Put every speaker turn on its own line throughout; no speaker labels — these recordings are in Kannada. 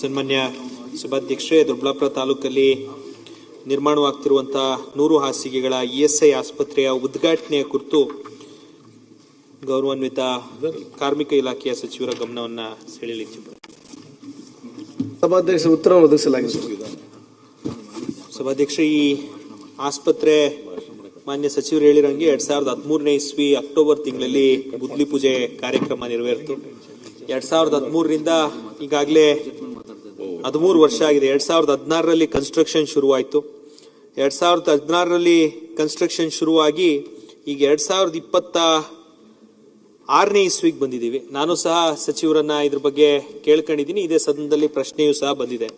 ಸನ್ಮಾನ್ಯ ಸಭಾಧ್ಯಕ್ಷರೇ, ದೊಡ್ಡಬಳ್ಳಾಪುರ ತಾಲೂಕಲ್ಲಿ ನಿರ್ಮಾಣವಾಗ್ತಿರುವಂತಹ 100 ಹಾಸಿಗೆಗಳ ESI ಆಸ್ಪತ್ರೆಯ ಉದ್ಘಾಟನೆಯ ಕುರಿತು ಗೌರವಾನ್ವಿತ ಕಾರ್ಮಿಕ ಇಲಾಖೆಯ ಸಚಿವರ ಗಮನವನ್ನ ಸೆಳೆಯಲಿಚ್ಛೆ.
ಸಭಾಧ್ಯಕ್ಷ ಉತ್ತರ ಒದಗಿಸಲಾಗಿದೆ.
ಸಭಾಧ್ಯಕ್ಷ, ಈ ಆಸ್ಪತ್ರೆ ಮಾನ್ಯ ಸಚಿವರು ಹೇಳಿರಂಗೆ 2013ನೇ ಇಸ್ವಿ ಅಕ್ಟೋಬರ್ ತಿಂಗಳಲ್ಲಿ ಗುದ್ಲಿ ಪೂಜೆ ಕಾರ್ಯಕ್ರಮ ನೆರವೇರಿತು. 2013ರಿಂದ ಈಗಾಗಲೇ 13 ವರ್ಷ ಆಗಿದೆ. 2016ರಲ್ಲಿ ಕನ್ಸ್ಟ್ರಕ್ಷನ್ ಶುರುವಾಯಿತು. 2016ರಲ್ಲಿ ಕನ್ಸ್ಟ್ರಕ್ಷನ್ ಶುರುವಾಗಿ ಈಗ 2026ನೇ ಇಸ್ವಿಗೆ ಬಂದಿದ್ದೀವಿ. ನಾನು ಸಹ ಸಚಿವರನ್ನ ಇದ್ರ ಬಗ್ಗೆ ಕೇಳ್ಕೊಂಡಿದ್ದೀನಿ. ಇದೇ ಸದನದಲ್ಲಿ ಪ್ರಶ್ನೆಯೂ ಸಹ ಬಂದಿದೆ.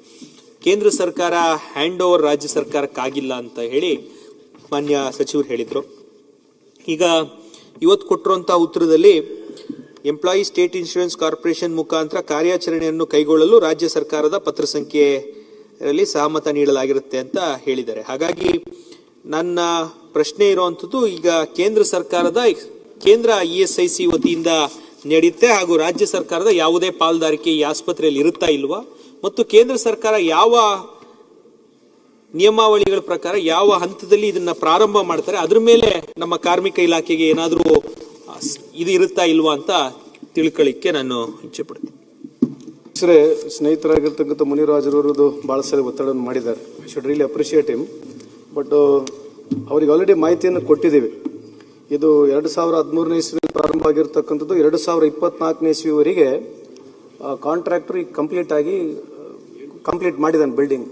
ಕೇಂದ್ರ ಸರ್ಕಾರ ಹ್ಯಾಂಡ್ ಓವರ್ ರಾಜ್ಯ ಸರ್ಕಾರಕ್ಕಾಗಿಲ್ಲ ಅಂತ ಹೇಳಿ ಮಾನ್ಯ ಸಚಿವರು ಹೇಳಿದ್ರು. ಈಗ ಇವತ್ತು ಕೊಟ್ಟಿರುವಂತಹ ಉತ್ತರದಲ್ಲಿ ಎಂಪ್ಲಾಯಿ ಸ್ಟೇಟ್ ಇನ್ಶೂರೆನ್ಸ್ ಕಾರ್ಪೊರೇಷನ್ ಮುಖಾಂತರ ಕಾರ್ಯಾಚರಣೆಯನ್ನು ಕೈಗೊಳ್ಳಲು ರಾಜ್ಯ ಸರ್ಕಾರದ ಪತ್ರ ಸಂಖ್ಯೆಯಲ್ಲಿ ಸಹಮತ ನೀಡಲಾಗಿರುತ್ತೆ ಅಂತ ಹೇಳಿದ್ದಾರೆ. ಹಾಗಾಗಿ ನನ್ನ ಪ್ರಶ್ನೆ ಇರುವಂತದ್ದು, ಈಗ ಕೇಂದ್ರ ESIC ವತಿಯಿಂದ ನಡೆಯುತ್ತೆ ಹಾಗೂ ರಾಜ್ಯ ಸರ್ಕಾರದ ಯಾವುದೇ ಪಾಲ್ದಾರಿಕೆ ಈ ಆಸ್ಪತ್ರೆಯಲ್ಲಿ ಇರುತ್ತಾ ಇಲ್ವಾ, ಮತ್ತು ಕೇಂದ್ರ ಸರ್ಕಾರ ಯಾವ ನಿಯಮಾವಳಿಗಳ ಪ್ರಕಾರ ಯಾವ ಹಂತದಲ್ಲಿ ಇದನ್ನ ಪ್ರಾರಂಭ ಮಾಡ್ತಾರೆ, ಅದ್ರ ಮೇಲೆ ನಮ್ಮ ಕಾರ್ಮಿಕ ಇಲಾಖೆಗೆ ಏನಾದರೂ ಇದು ಇರುತ್ತಾ ಇಲ್ವಾ ಅಂತ ತಿಳ್ಕೊಳ್ಳಿಕ್ಕೆ ನಾನು ಇಚ್ಛೆ ಪಡ್ತೀನಿ.
ಸ್ನೇಹಿತರಾಗಿರ್ತಕ್ಕಂಥ ಮುನಿರಾಜರವರದು ಬಹಳ ಸರಿ ಒತ್ತಡವನ್ನು ಮಾಡಿದ್ದಾರೆ. I should really appreciate him. But ಅವ್ರಿಗೆ ಆಲ್ರೆಡಿ ಮಾಹಿತಿಯನ್ನು ಕೊಟ್ಟಿದ್ದೀವಿ. ಇದು 2013ನೇ ಇಸ್ವಿಯಲ್ಲಿ ಪ್ರಾರಂಭ ಆಗಿರ್ತಕ್ಕಂಥದ್ದು. 2024ನೇ ಇಸ್ವಿವರೆಗೆ ಕಾಂಟ್ರಾಕ್ಟರ್ ಈಗ ಕಂಪ್ಲೀಟ್ ಮಾಡಿದ್ದಾನೆ ಬಿಲ್ಡಿಂಗ್.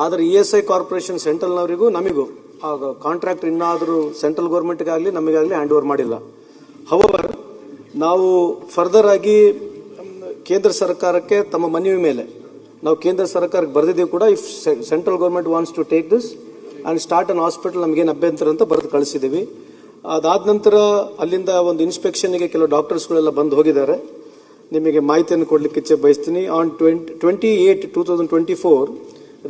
ಆದರೆ ESI ಕಾರ್ಪೊರೇಷನ್ ಸೆಂಟ್ರಲ್ನವರಿಗೂ ನಮಗೂ ಕಾಂಟ್ರಾಕ್ಟರ್ ಇನ್ನಾದರೂ ಸೆಂಟ್ರಲ್ ಗೌರ್ಮೆಂಟ್ಗಾಗಲಿ ನಮಗಾಗಲಿ ಹ್ಯಾಂಡ್ ಓವರ್ ಮಾಡಿಲ್ಲ. ಹವರ್ ನಾವು ಫರ್ದರ್ ಆಗಿ ಕೇಂದ್ರ ಸರ್ಕಾರಕ್ಕೆ ತಮ್ಮ ಮನವಿ ಮೇಲೆ ನಾವು ಕೇಂದ್ರ ಸರ್ಕಾರಕ್ಕೆ ಬರೆದಿದ್ದೀವಿ ಕೂಡ. If central government wants to take this and start an hospital, ನಮಗೇನು ಅಭ್ಯಂತರ ಅಂತ ಬರೆದು ಕಳಿಸಿದ್ದೀವಿ. ಅದಾದ ನಂತರ ಅಲ್ಲಿಂದ ಒಂದು ಇನ್ಸ್ಪೆಕ್ಷನ್ಗೆ ಕೆಲವು ಡಾಕ್ಟರ್ಸ್ಗಳೆಲ್ಲ ಬಂದು ಹೋಗಿದ್ದಾರೆ. ನಿಮಗೆ ಮಾಹಿತಿಯನ್ನು ಕೊಡಲಿಕ್ಕೆ ಇಚ್ಛೆ ಬಯಸ್ತೀನಿ. On 28/2024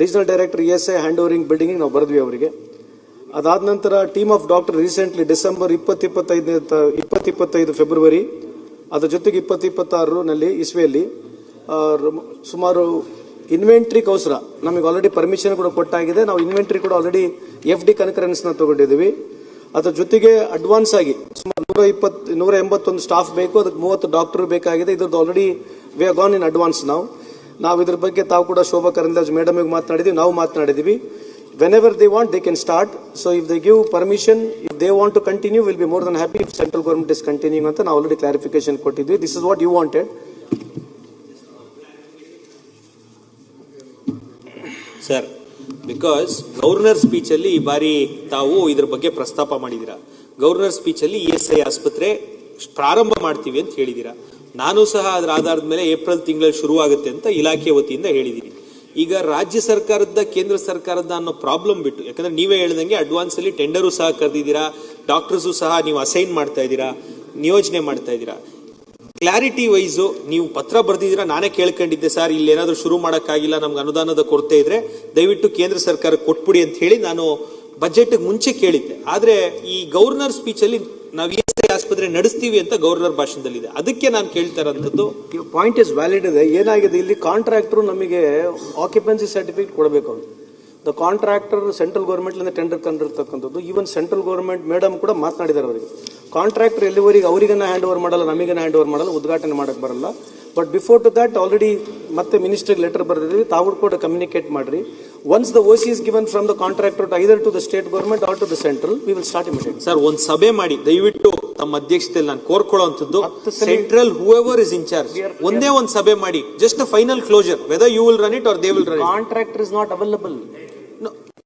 regional director ESI hand overing building ನಾವು ಬರೆದ್ವಿ ಅವರಿಗೆ. ಅದಾದ ನಂತರ team of doctor recently December 2025 February, ಅದರ ಜೊತೆಗೆ 2026ರಲ್ಲಿ ಇಸ್ವಿಯಲ್ಲಿ ಸುಮಾರು ಇನ್ವೆಂಟ್ರಿಗೋಸ್ಕರ ನಮಗೆ ಆಲ್ರೆಡಿ ಪರ್ಮಿಷನ್ ಕೂಡ ಕೊಟ್ಟಾಗಿದೆ. ನಾವು ಇನ್ವೆಂಟ್ರಿ ಕೂಡ ಆಲ್ರೆಡಿ FD ಕನ್ಕರೆನ್ಸ್ನ ತಗೊಂಡಿದ್ದೀವಿ. ಅದರ ಜೊತೆಗೆ ಅಡ್ವಾನ್ಸ್ ಆಗಿ ಸುಮಾರು 181 ಸ್ಟಾಫ್ ಬೇಕು, ಅದಕ್ಕೆ 30 ಡಾಕ್ಟರ್ ಬೇಕಾಗಿದೆ. ಇದ್ರದ್ದು already we are gone in advance. ನಾವು ಇದ್ರ ಬಗ್ಗೆ ತಾವು ಕೂಡ ಶೋಭಾ ಕರಂದ್ಲಾಜೆ ಮೇಡಮ್ ಮಾತನಾಡಿದ್ವಿ, ನಾವು ಮಾತನಾಡಿದ್ವಿ. whenever they want they can start. So if they give permission, if they want to continue, we'll be more than happy if central government is continuing ಅಂತ ನಾವು ಆಲ್ರೆಡಿ ಕ್ಲಾರಿಫಿಕೇಶನ್ ಕೊಟ್ಟಿದ್ವಿ. This is what you wanted.
Sir, because governor speech ಅಲ್ಲಿ ಈ ಬಾರಿ ತಾವು ಇದ್ರ ಬಗ್ಗೆ ಪ್ರಸ್ತಾಪ ಮಾಡಿದ್ದೀರಾ. ಗವರ್ನರ್ ಸ್ಪೀಚ್ ಅಲ್ಲಿ ESI ಆಸ್ಪತ್ರೆ ಪ್ರಾರಂಭ ಮಾಡ್ತೀವಿ ಅಂತ ಹೇಳಿದೀರಾ. ನಾನು ಸಹ ಅದರ ಆಧಾರದ ಮೇಲೆ ಏಪ್ರಿಲ್ ತಿಂಗಳಲ್ಲಿ ಶುರುವಾಗುತ್ತೆ ಅಂತ ಇಲಾಖೆ ವತಿಯಿಂದ ಹೇಳಿದ್ದೀನಿ. ಈಗ ರಾಜ್ಯ ಸರ್ಕಾರದ ಕೇಂದ್ರ ಸರ್ಕಾರದ ಅನ್ನೋ ಪ್ರಾಬ್ಲಮ್ ಬಿಟ್ಟು, ಯಾಕಂದ್ರೆ ನೀವೇ ಹೇಳ್ದಂಗೆ ಅಡ್ವಾನ್ಸ್ ಅಲ್ಲಿ ಟೆಂಡರು ಸಹ ಕರೆದಿದ್ದೀರಾ, ಡಾಕ್ಟರ್ಸು ಸಹ ನೀವು ಅಸೈನ್ ಮಾಡ್ತಾ ಇದ್ದೀರಾ, ನಿಯೋಜನೆ ಮಾಡ್ತಾ ಇದ್ದೀರಾ. ಕ್ಲಾರಿಟಿ ವೈಸು ನೀವು ಪತ್ರ ಬರೆದಿದ್ದೀರಾ. ನಾನೇ ಕೇಳ್ಕೊಂಡಿದ್ದೆ, ಸರ್ ಇಲ್ಲಿ ಏನಾದರೂ ಶುರು ಮಾಡೋಕ್ಕಾಗಿಲ್ಲ, ನಮ್ಗೆ ಅನುದಾನದ ಕೊರತೆ ಇದ್ರೆ ದಯವಿಟ್ಟು ಕೇಂದ್ರ ಸರ್ಕಾರ ಕೊಟ್ಬಿಡಿ ಅಂತ ಹೇಳಿ ನಾನು ಬಜೆಟ್ ಮುಂಚೆ ಕೇಳಿದ್ದೆ. ಆದ್ರೆ ಈ ಗವರ್ನರ್ ಸ್ಪೀಚ್ ಅಲ್ಲಿ ನಾವು ESI ಆಸ್ಪತ್ರೆ ನಡೆಸ್ತೀವಿ ಅಂತ ಗವರ್ನರ್ ಭಾಷಣದಲ್ಲಿದೆ. ಅದಕ್ಕೆ ನಾನು ಕೇಳ್ತಾ ಇರೋಂಥದ್ದು.
ಪಾಯಿಂಟ್ ಇಸ್ ವ್ಯಾಲಿಡ್ ಇದೆ. ಏನಾಗಿದೆ, ಇಲ್ಲಿ ಕಾಂಟ್ರಾಕ್ಟರ್ ನಮಗೆ ಆಕ್ಯುಪೆನ್ಸಿ ಸರ್ಟಿಫಿಕೇಟ್ ಕೊಡಬೇಕು. The contractor central government tender ಕಂಡಿರ್ತಕ್ಕಂಥದ್ದು. ಈವನ್ ಸೆಂಟ್ರಲ್ ಗೌರ್ಮೆಂಟ್ ಮೇಡಮ್ ಕೂಡ ಮಾತನಾಡಿದ್ದಾರೆ. ಅವರಿಗೆ ಕಾಂಟ್ರಾಕ್ಟರ್ ಎಲ್ಲಿವರೆಗೆ ಅವರಿಗನ್ನ ಹ್ಯಾಂಡ್ ಓವರ್ ಮಾಡಲ್ಲ, ನಮಗನ್ನ ಹ್ಯಾಂಡ್ ಓವರ್ ಮಾಡಲ್ಲ, ಉದ್ಘಾಟನೆ ಮಾಡಕ್ಕೆ ಬರಲ್ಲ. But before to that already ಮತ್ತೆ ಮಿನಿಸ್ಟರ್ಗೆ ಲೆಟರ್ ಬರೆದಿದ್ದೀವಿ, ತಾವು ಕೂಡ ಕಮ್ಯುನಿಕೇಟ್ ಮಾಡ್ರಿ. Once the OC is given from the contractor to either to the state government or to the central, we will start immediately.
Sir, ಒಂದು ಸಭೆ ಮಾಡಿ ದಯವಿಟ್ಟು ತಮ್ಮ ಅಧ್ಯಕ್ಷತೆಯಲ್ಲಿ ನಾನು ಕೋರ್ಕೊಳ್ಳುವಂಥದ್ದು, central whoever is in charge ಒಂದೇ ಒಂದು ಸಭೆ ಮಾಡಿ, just final closure, whether you will run it or they will run it.
Contractor is not available.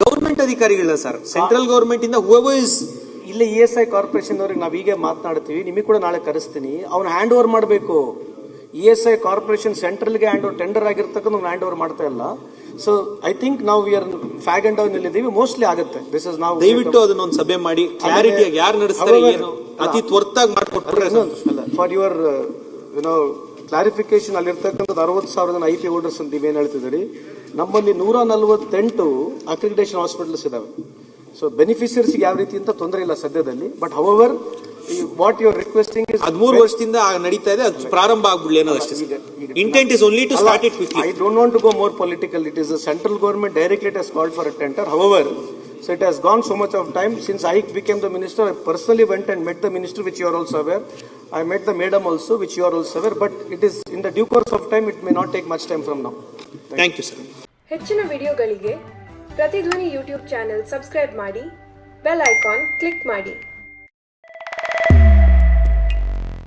Government ಅಧಿಕಾರಿಗಳ ಸರ್, ಸೆಂಟ್ರಲ್ ಗವರ್ಮೆಂಟ್ ಇಂದ whoever is
ಇಲ್ಲಿ ESI ಕಾರ್ಪೊರೇಷನ್ ಅವ್ರಿಗೆ ನಾವು ಹೀಗೆ ಮಾತನಾಡ್ತೀವಿ, ನಿಮಗೆ ಕೂಡ ನಾಳೆ ಕರೆಸ್ತೀನಿ. ಅವ್ನು ಹ್ಯಾಂಡ್ ಓವರ್ ಮಾಡಬೇಕು. ESI ಕಾರ್ಪೊರೇಷನ್ ಸೆಂಟ್ರಲ್ಗೆ ಹ್ಯಾಂಡ್ ಓವರ್ ಟೆಂಡರ್ ಆಗಿರ್ತಕ್ಕಂಥ ಹ್ಯಾಂಡ್ ಓವರ್ ಮಾಡ್ತಾ ಇಲ್ಲ. ಸೊ ಐ ಥಿಂಕ್ ನಾವು ವಿ ಆರ್ ಫ್ಯಾಗ್ ಅಂಡ್ ಡೌನ್ ಇದ್ದೀವಿ. ಮೋಸ್ಟ್ಲಿ ಆಗುತ್ತೆ. ದಿಸ್ ಇಸ್ ನಾವು
ದಯವಿಟ್ಟು ಅದನ್ನೊಂದು ಸಭೆ ಮಾಡಿ ಕ್ಲಾರಿಟಿ ಯಾರು ನಡೆಸ್ತಾರೆ ಏನು ಅತಿ ತ್ವರಿತವಾಗಿ ಮಾಡಿಕೊಟ್ರೆ.
ಫಾರ್ ಯುವರ್ ಕ್ಲಾರಿಫಿಕೇಶನ್, ಅಲ್ಲಿರ್ತಕ್ಕಂಥದ್ದು 60,000 ಜನ IP ಹೋಲ್ಡರ್ಸ್ ಅಂತ ನೀವೇನು ಹೇಳ್ತಿದ್ದೀರಿ. ನಮ್ಮಲ್ಲಿ 148 ಅಕ್ರಿಡಿಟೇಷನ್ ಹಾಸ್ಪಿಟಲ್ಸ್ ಇದಾವೆ. ಸೊ ಬೆನಿಫಿಷಿಯರ್ಸ್ಗೆ ಯಾವ ರೀತಿ ಅಂತ ತೊಂದರೆ ಇಲ್ಲ ಸದ್ಯದಲ್ಲಿ. But hour what you're requesting is
13 ವರ್ಷದಿಂದ ನಡೀತಾ ಇದೆ, ಅದು ಪ್ರಾರಂಭ ಆಗ್ಬಿಡ್ಲಿ ಅನ್ನೋದಷ್ಟೇ sir. Intent is only to start it quickly.
I don't want to go more political. It is the central government directly it has called for a tender. However, so it has gone so much of time. Since I became the minister, I personally went and met the minister, which you are also aware. I met the madam also, which you are also aware. But it is in the due course of time. It may not take much time from now.
Thank you sir.
ಹೆಚ್ಚಿನ ವಿಡಿಯೋಗಳಿಗೆ ಪ್ರತಿಧ್ವನಿ ಯೂಟ್ಯೂಬ್ ಚಾನೆಲ್ ಸಬ್ಸ್ಕ್ರೈಬ್ ಮಾಡಿ, ಬೆಲ್ ಐಕಾನ್ ಕ್ಲಿಕ್ ಮಾಡಿ.